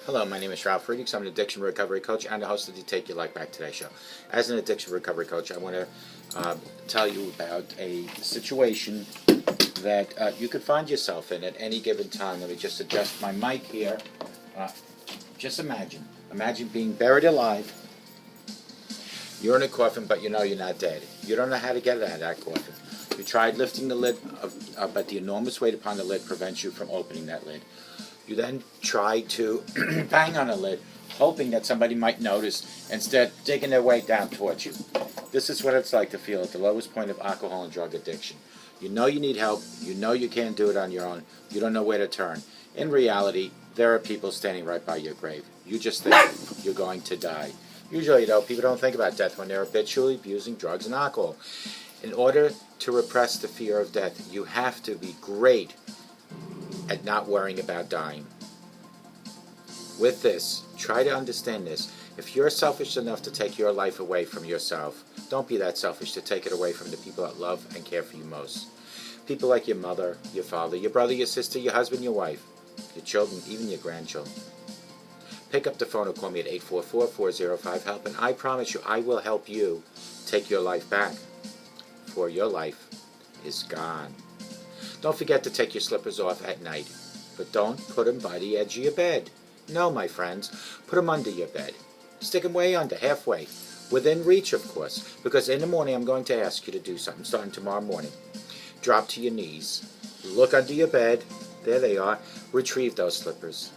Hello, my name is Ralf Friedrichs. I'm an addiction recovery coach and the host of the Take Your Life Back Today show. As an addiction recovery coach, I want to tell you about a situation that you could find yourself in at any given time. Let me just adjust my mic here. Just imagine being buried alive. You're in a coffin, but you know you're not dead. You don't know how to get out of that coffin. You tried lifting the lid, but the enormous weight upon the lid prevents you from opening that lid. You then try to bang on a lid, hoping that somebody might notice, instead digging their way down towards you. This is what it's like to feel at the lowest point of alcohol and drug addiction. You know you need help. You know you can't do it on your own. You don't know where to turn. In reality, there are people standing right by your grave. You just think you're going to die. Usually, though, people don't think about death when they're habitually abusing drugs and alcohol. In order to repress the fear of death, you have to be great at not worrying about dying. With this, try to understand this. If you're selfish enough to take your life away from yourself, don't be that selfish to take it away from the people that love and care for you most. People like your mother, your father, your brother, your sister, your husband, your wife, your children, even your grandchildren. Pick up the phone or call me at 844-405-HELP, and I promise you I will help you take your life back, for your life is gone. Don't forget to take your slippers off at night, but don't put them by the edge of your bed. No, my friends, put them under your bed. Stick them way under, halfway, within reach, of course, because in the morning I'm going to ask you to do something, starting tomorrow morning. Drop to your knees, look under your bed, there they are, retrieve those slippers.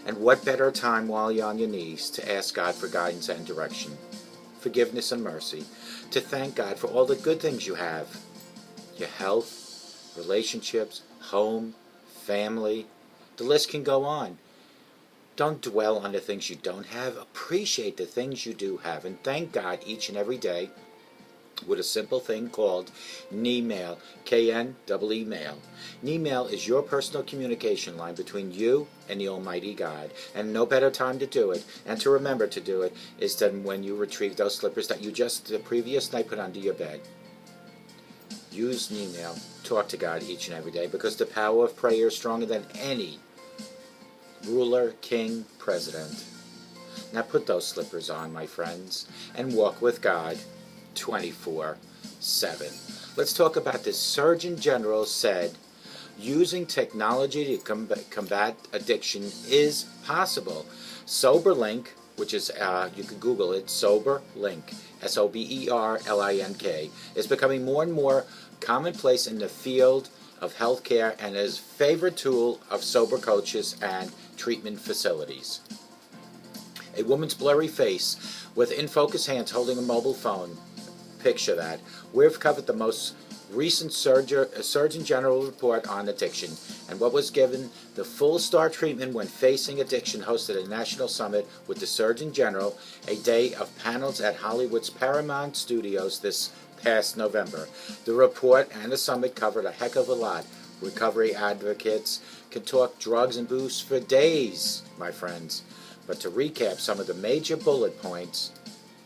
And what better time while you're on your knees to ask God for guidance and direction, forgiveness and mercy, to thank God for all the good things you have, your health, relationships, home, family, the list can go on. Don't dwell on the things you don't have. Appreciate the things you do have, and thank God each and every day with a simple thing called Knee-mail, K-N-E-E-mail. Knee-mail is your personal communication line between you and the Almighty God, and no better time to do it, and to remember to do it, is than when you retrieve those slippers that you just the previous night put under your bed. Use Knee-mail. Talk to God each and every day, because the power of prayer is stronger than any ruler, king, president. Now put those slippers on, my friends, and walk with God 24/7. Let's talk about this. Surgeon General said using technology to combat addiction is possible. SoberLink, which is, you can Google it, SoberLink, SoberLink, is becoming more and more commonplace in the field of healthcare and is a favorite tool of sober coaches and treatment facilities. A woman's blurry face with in-focus hands holding a mobile phone. Picture that. We've covered the most recent Surgeon General report on addiction and what was given the full star treatment when facing addiction hosted a national summit with the Surgeon General, a day of panels at Hollywood's Paramount Studios this past November. The report and the summit covered a heck of a lot. Recovery advocates can talk drugs and booze for days, my friends. But to recap some of the major bullet points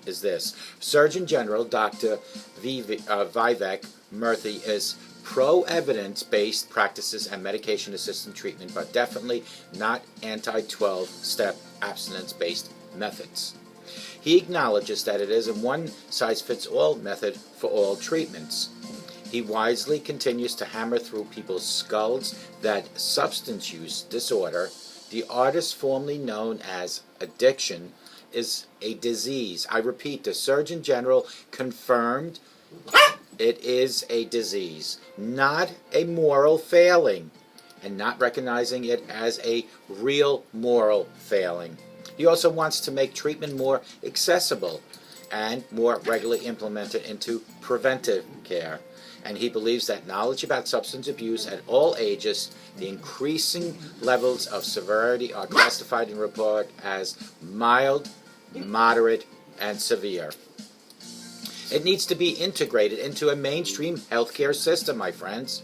is this. Surgeon General Dr. Vivek Murthy is pro-evidence-based practices and medication-assisted treatment, but definitely not anti-12-step abstinence-based methods. He acknowledges that it isn't one-size-fits-all method for all treatments. He wisely continues to hammer through people's skulls that substance use disorder, the artist formerly known as addiction, is a disease. I repeat, the Surgeon General confirmed it is a disease, not a moral failing, and not recognizing it as a real moral failing. He also wants to make treatment more accessible and more regularly implemented into preventive care. And he believes that knowledge about substance abuse at all ages, the increasing levels of severity are classified in the report as mild, moderate, and severe. It needs to be integrated into a mainstream healthcare system, my friends.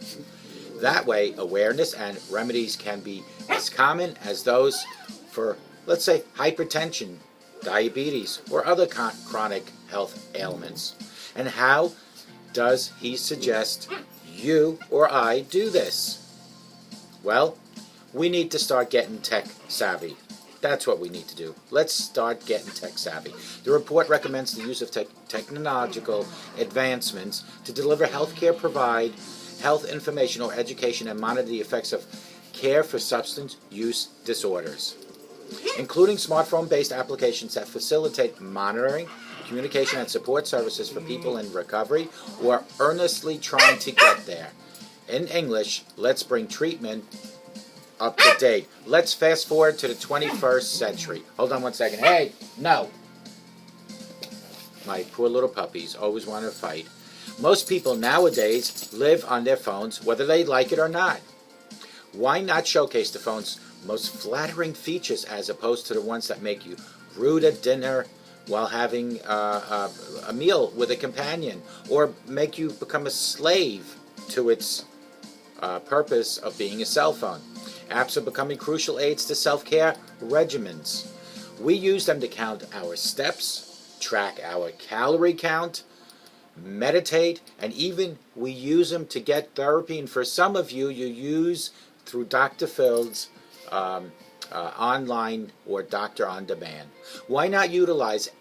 That way, awareness and remedies can be as common as those for, let's say, hypertension, diabetes, or other chronic health ailments. And how does he suggest you or I do this? Well, we need to start getting tech savvy. That's what we need to do. Let's start getting tech savvy. The report recommends the use of technological advancements to deliver healthcare, provide health information or education, and monitor the effects of care for substance use disorders, including smartphone-based applications that facilitate monitoring, communication, and support services for people in recovery who are earnestly trying to get there. In English, let's bring treatment up to date. Let's fast forward to the 21st century. Hold on one second. Hey, no. My poor little puppies always want to fight. Most people nowadays live on their phones, whether they like it or not. Why not showcase the phone's most flattering features as opposed to the ones that make you rude at dinner while having a meal with a companion, or make you become a slave to its purpose of being a cell phone? Apps are becoming crucial aids to self-care regimens. We use them to count our steps, track our calorie count, meditate, and even we use them to get therapy. And for some of you, you use through Dr. Phil's online or Doctor on Demand. Why not utilize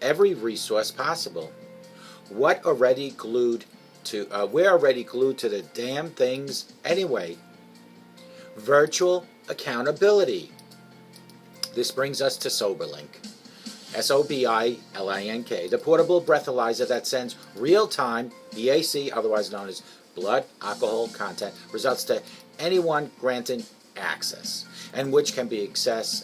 every resource possible? We're already glued to the damn things anyway. Virtual accountability. This brings us to SoberLink. SoberLink, the portable breathalyzer that sends real-time BAC, otherwise known as blood alcohol content, results to anyone granted access, and which can be accessed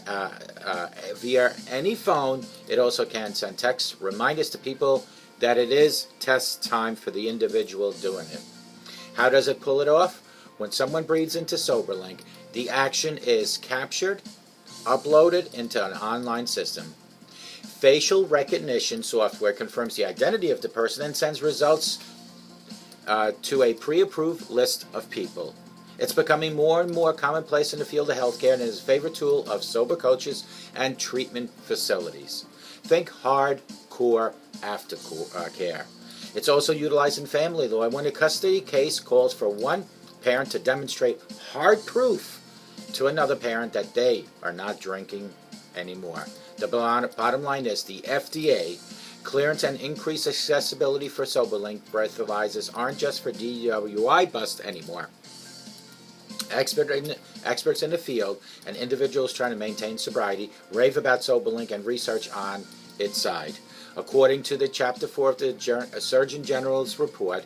via any phone. It also can send text reminders to people that it is test time for the individual doing it. How does it pull it off? When someone breathes into SoberLink, the action is captured, uploaded into an online system. Facial recognition software confirms the identity of the person and sends results to a pre-approved list of people. It's becoming more and more commonplace in the field of healthcare and is a favorite tool of sober coaches and treatment facilities. Think hardcore aftercare. It's also utilized in family law when a custody case calls for one parent to demonstrate hard proof to another parent that they are not drinking anymore. The bottom line is the FDA clearance and increased accessibility for SoberLink breathalyzers aren't just for DWI bust anymore. Experts in the field and individuals trying to maintain sobriety rave about SoberLink and research on its side. According to the Chapter 4 of the Surgeon General's report,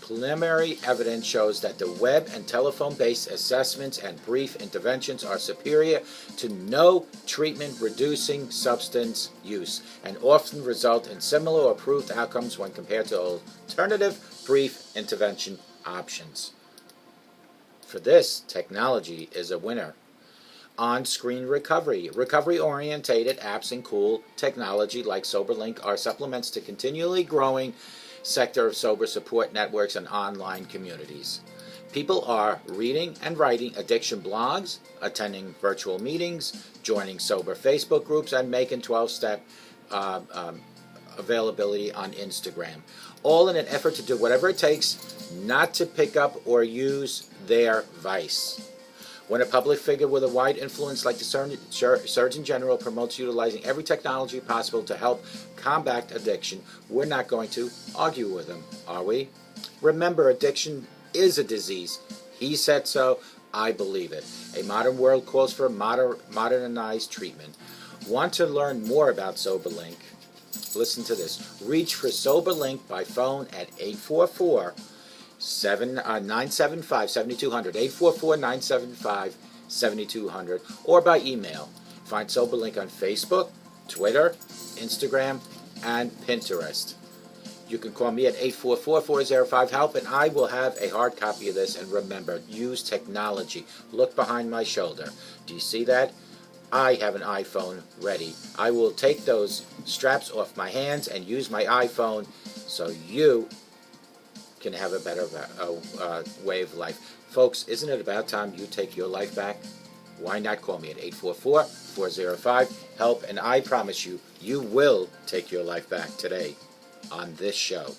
preliminary evidence shows that the web and telephone-based assessments and brief interventions are superior to no treatment-reducing substance use and often result in similar or improved outcomes when compared to alternative brief intervention options. For this, technology is a winner. On-screen recovery. Recovery-orientated apps and cool technology like SoberLink are supplements to continually growing sector of sober support networks and online communities. People are reading and writing addiction blogs, attending virtual meetings, joining sober Facebook groups, and making 12-step availability on Instagram, all in an effort to do whatever it takes not to pick up or use their vice. When a public figure with a wide influence like the Surgeon General promotes utilizing every technology possible to help combat addiction, we're not going to argue with him, are we? Remember, addiction is a disease. He said so. I believe it. A modern world calls for modernized treatment. Want to learn more about SoberLink? Listen to this. Reach for SoberLink by phone at 844 975-7200, 844-975-7200, or by email. Find SoberLink on Facebook, Twitter, Instagram, and Pinterest. You can call me at 844-405-HELP, and I will have a hard copy of this. And remember, use technology. Look behind my shoulder. Do you see that? I have an iPhone ready. I will take those straps off my hands and use my iPhone so you can have a better way of life. Folks, isn't it about time you take your life back? Why not call me at 844-405-HELP, and I promise you, you will take your life back today on this show.